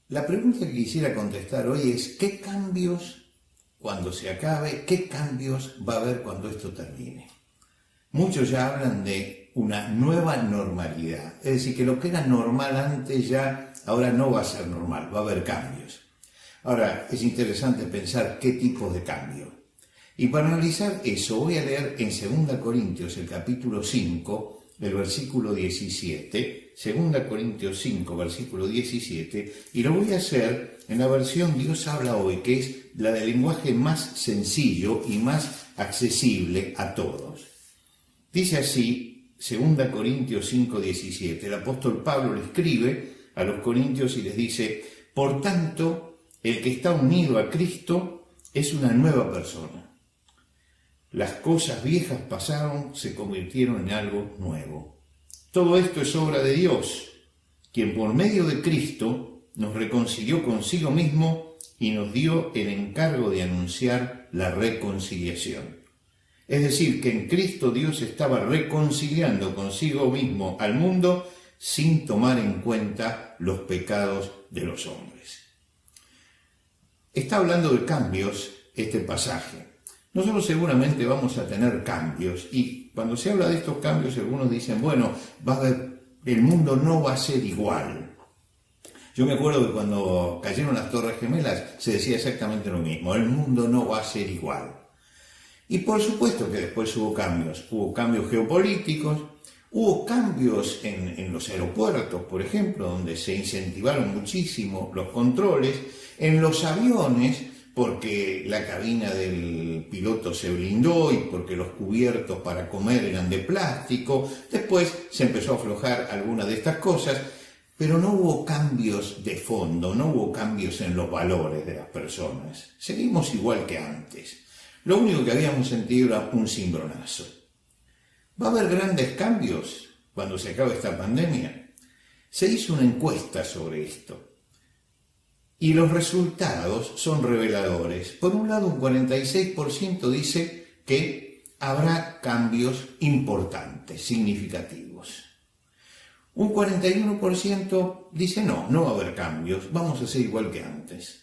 La pregunta que quisiera contestar hoy es, ¿qué cambios cuando se acabe, qué cambios va a haber cuando esto termine? Muchos ya hablan de una nueva normalidad, es decir, que lo que era normal antes ya ahora no va a ser normal, va a haber cambios. Ahora, es interesante pensar qué tipos de cambios. Y para analizar eso voy a leer en 2 Corintios, el capítulo 5, el versículo 17, 2 Corintios 5, versículo 17, y lo voy a hacer en la versión Dios habla hoy, que es la del lenguaje más sencillo y más accesible a todos. Dice así, 2 Corintios 5, 17, el apóstol Pablo le escribe a los corintios y les dice, por tanto, el que está unido a Cristo es una nueva persona. Las cosas viejas pasaron, se convirtieron en algo nuevo. Todo esto es obra de Dios, quien por medio de Cristo nos reconcilió consigo mismo y nos dio el encargo de anunciar la reconciliación. Es decir, que en Cristo Dios estaba reconciliando consigo mismo al mundo sin tomar en cuenta los pecados de los hombres. Está hablando de cambios este pasaje. Nosotros seguramente vamos a tener cambios y cuando se habla de estos cambios algunos dicen, bueno, el mundo no va a ser igual. Yo me acuerdo que cuando cayeron las Torres Gemelas se decía exactamente lo mismo, el mundo no va a ser igual. Y por supuesto que después hubo cambios geopolíticos, hubo cambios en los aeropuertos, por ejemplo, donde se incentivaron muchísimo los controles, en los aviones, porque la cabina del piloto se blindó y porque los cubiertos para comer eran de plástico. Después se empezó a aflojar alguna de estas cosas, pero no hubo cambios de fondo, no hubo cambios en los valores de las personas. Seguimos igual que antes. Lo único que habíamos sentido era un cimbronazo. ¿Va a haber grandes cambios cuando se acabe esta pandemia? Se hizo una encuesta sobre esto. Y los resultados son reveladores. Por un lado, un 46% dice que habrá cambios importantes, significativos. Un 41% dice no va a haber cambios, vamos a ser igual que antes.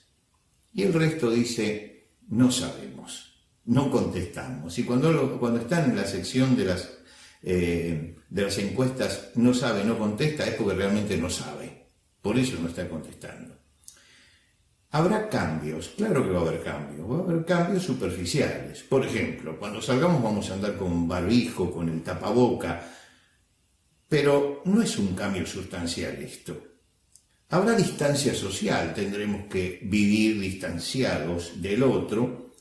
Y el resto dice, no sabemos, no contestamos. Y cuando están en la sección de las encuestas, no sabe, no contesta, es porque realmente no sabe. Por eso no está contestando. Habrá cambios, claro que va a haber cambios superficiales. Por ejemplo, cuando salgamos vamos a andar con barbijo, con el tapaboca, pero no es un cambio sustancial esto. Habrá distancia social, tendremos que vivir distanciados del otro.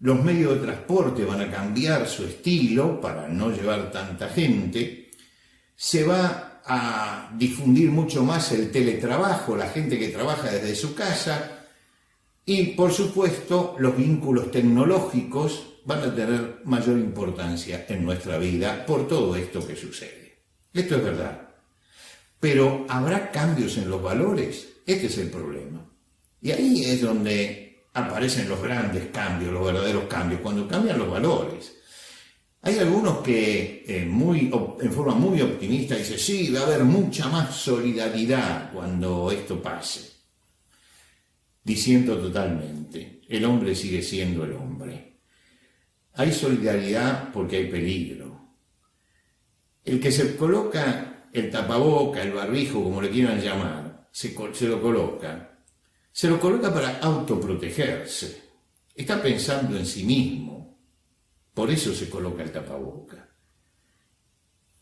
Los medios de transporte van a cambiar su estilo para no llevar tanta gente. Se va a difundir mucho más el teletrabajo, la gente que trabaja desde su casa y, por supuesto, los vínculos tecnológicos van a tener mayor importancia en nuestra vida por todo esto que sucede. Esto es verdad. Pero ¿habrá cambios en los valores? Este es el problema. Y ahí es donde aparecen los grandes cambios, los verdaderos cambios, cuando cambian los valores. Hay algunos que en forma muy optimista dicen, sí, va a haber mucha más solidaridad cuando esto pase. Diciendo totalmente, el hombre sigue siendo el hombre. Hay solidaridad porque hay peligro. El que se coloca el tapaboca, el barbijo, como le quieran llamar, se lo coloca para autoprotegerse. Está pensando en sí mismo. Por eso se coloca el tapaboca.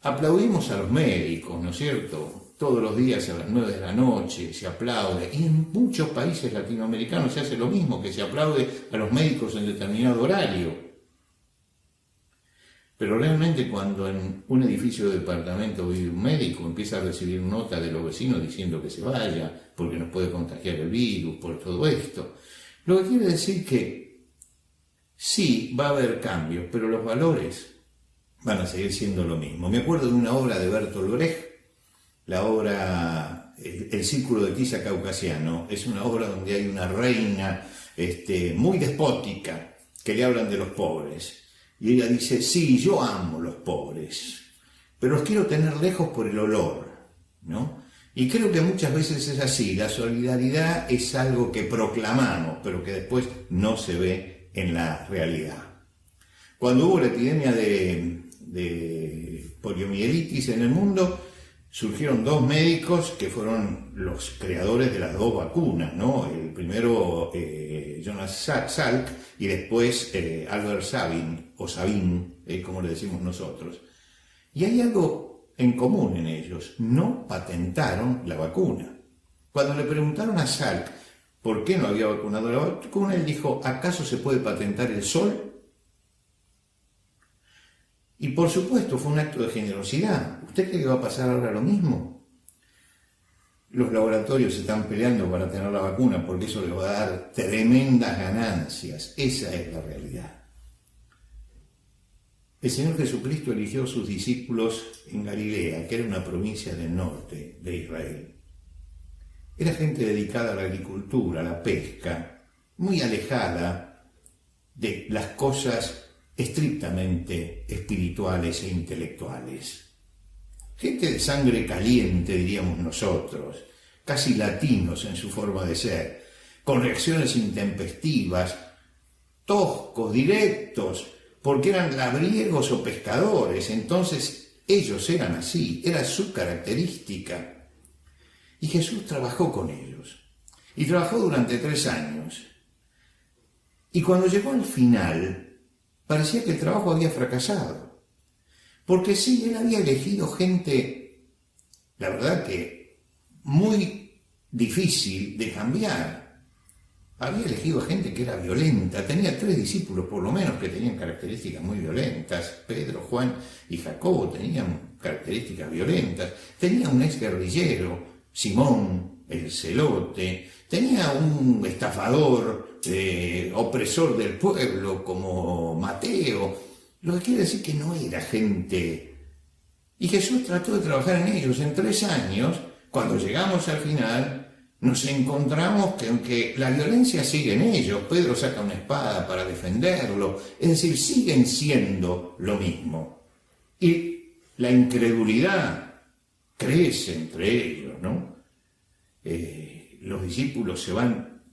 Aplaudimos a los médicos, ¿no es cierto? Todos los días a las 9 de la noche se aplaude. Y en muchos países latinoamericanos se hace lo mismo, que se aplaude a los médicos en determinado horario. Pero realmente cuando en un edificio de departamento vive un médico, empieza a recibir nota de los vecinos diciendo que se vaya, porque nos puede contagiar el virus, por todo esto. Lo que quiere decir que sí, va a haber cambios, pero los valores van a seguir siendo lo mismo. Me acuerdo de una obra de Bertolt Brecht, la obra El Círculo de Tiza Caucasiano. Es una obra donde hay una reina muy despótica que le hablan de los pobres. Y ella dice, sí, yo amo los pobres, pero los quiero tener lejos por el olor, ¿no? Y creo que muchas veces es así, la solidaridad es algo que proclamamos, pero que después no se ve en la realidad. Cuando hubo la epidemia de poliomielitis en el mundo, surgieron dos médicos que fueron los creadores de las dos vacunas, ¿no? El primero, Jonas Salk, y después Albert Sabin, o Sabin, como le decimos nosotros. Y hay algo en común en ellos: no patentaron la vacuna. Cuando le preguntaron a Salk por qué no había vacunado la vacuna, él dijo: ¿acaso se puede patentar el sol? Y por supuesto fue un acto de generosidad. ¿Usted cree que va a pasar ahora lo mismo? Los laboratorios se están peleando para tener la vacuna porque eso les va a dar tremendas ganancias. Esa es la realidad. El Señor Jesucristo eligió a sus discípulos en Galilea, que era una provincia del norte de Israel. Era gente dedicada a la agricultura, a la pesca, muy alejada de las cosas estrictamente espirituales e intelectuales. Gente de sangre caliente, diríamos nosotros, casi latinos en su forma de ser, con reacciones intempestivas, toscos, directos, porque eran labriegos o pescadores. Entonces ellos eran así, era su característica. Y Jesús trabajó con ellos, y trabajó durante 3 años. Y cuando llegó al final, parecía que el trabajo había fracasado. Porque sí, él había elegido gente, la verdad que muy difícil de cambiar. Había elegido gente que era violenta. Tenía 3 discípulos por lo menos que tenían características muy violentas. Pedro, Juan y Jacobo tenían características violentas. Tenía un exguerrillero, Simón, el celote. Tenía un estafador, opresor del pueblo como Mateo. Lo que quiere decir que no era gente. Y Jesús trató de trabajar en ellos. En 3 años, cuando llegamos al final, nos encontramos que aunque la violencia sigue en ellos, Pedro saca una espada para defenderlo, es decir, siguen siendo lo mismo. Y la incredulidad crece entre ellos, ¿no? Los discípulos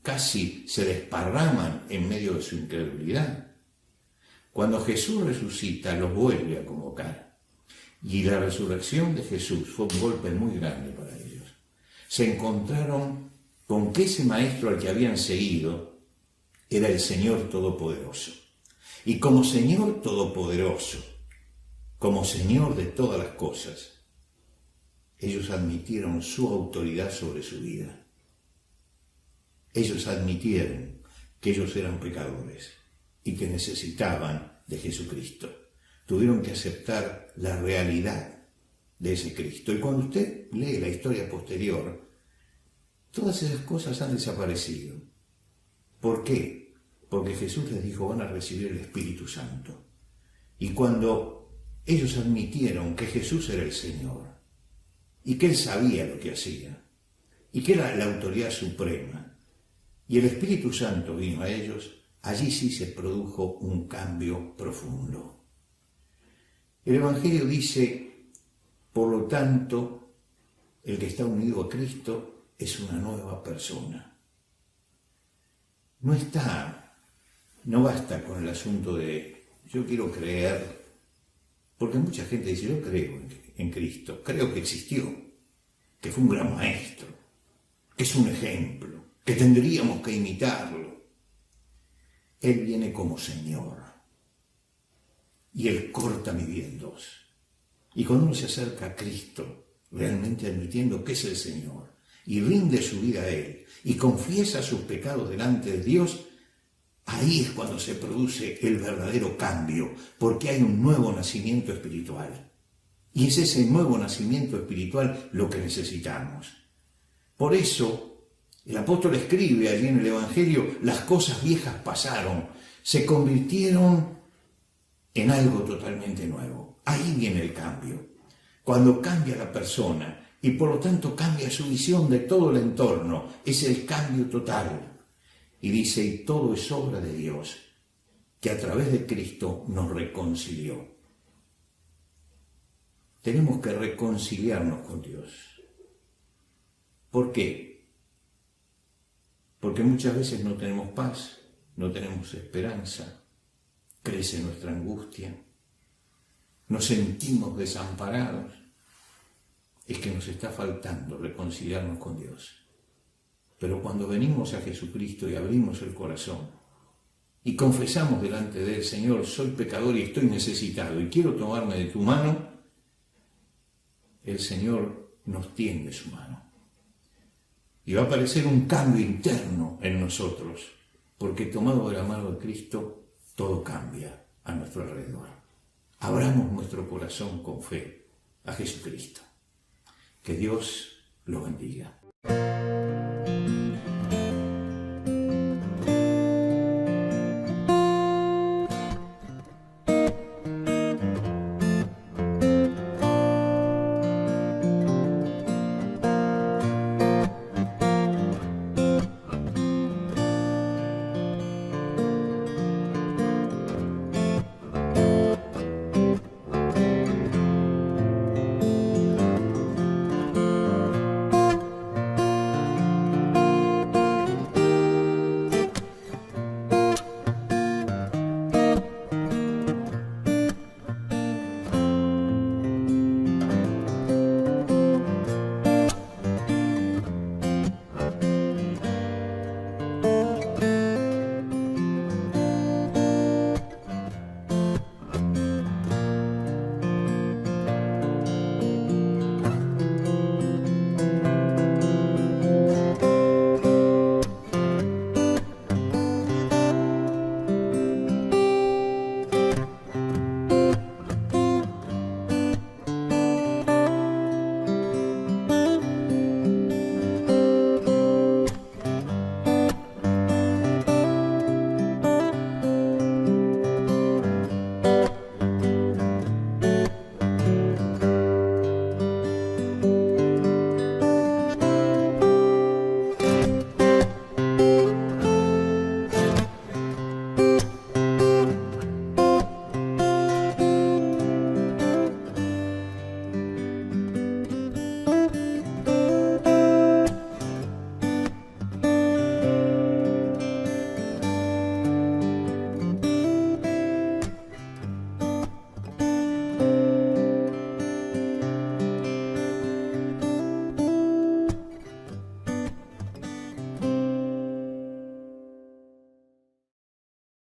casi se desparraman en medio de su incredulidad. Cuando Jesús resucita, los vuelve a convocar. Y la resurrección de Jesús fue un golpe muy grande para ellos. Se encontraron con que ese maestro al que habían seguido era el Señor Todopoderoso. Y como Señor Todopoderoso, como Señor de todas las cosas, ellos admitieron su autoridad sobre su vida. Ellos admitieron que ellos eran pecadores y que necesitaban de Jesucristo. Tuvieron que aceptar la realidad de ese Cristo. Y cuando usted lee la historia posterior, todas esas cosas han desaparecido. ¿Por qué? Porque Jesús les dijo: van a recibir el Espíritu Santo. Y cuando ellos admitieron que Jesús era el Señor, y que Él sabía lo que hacía, y que era la autoridad suprema, y el Espíritu Santo vino a ellos, allí sí se produjo un cambio profundo. El Evangelio dice: por lo tanto, el que está unido a Cristo es una nueva persona. No basta con el asunto de yo quiero creer, porque mucha gente dice: yo creo en Cristo, creo que existió, que fue un gran maestro, que es un ejemplo, que tendríamos que imitarlo. Él viene como Señor y Él corta mi vida en 2. Y cuando uno se acerca a Cristo, realmente admitiendo que es el Señor, y rinde su vida a Él, y confiesa sus pecados delante de Dios, ahí es cuando se produce el verdadero cambio, porque hay un nuevo nacimiento espiritual. Y es ese nuevo nacimiento espiritual lo que necesitamos. Por eso, el apóstol escribe allí en el Evangelio: las cosas viejas pasaron, se convirtieron en algo totalmente nuevo. Ahí viene el cambio. Cuando cambia la persona y por lo tanto cambia su visión de todo el entorno, es el cambio total. Y dice: y todo es obra de Dios, que a través de Cristo nos reconcilió. Tenemos que reconciliarnos con Dios. ¿Por qué? Porque muchas veces no tenemos paz, no tenemos esperanza, crece nuestra angustia, nos sentimos desamparados. Es que nos está faltando reconciliarnos con Dios. Pero cuando venimos a Jesucristo y abrimos el corazón y confesamos delante de Él, Señor, soy pecador y estoy necesitado y quiero tomarme de tu mano, el Señor nos tiende su mano. Y va a aparecer un cambio interno en nosotros, porque tomado de la mano de Cristo, todo cambia a nuestro alrededor. Abramos nuestro corazón con fe a Jesucristo. Que Dios lo bendiga.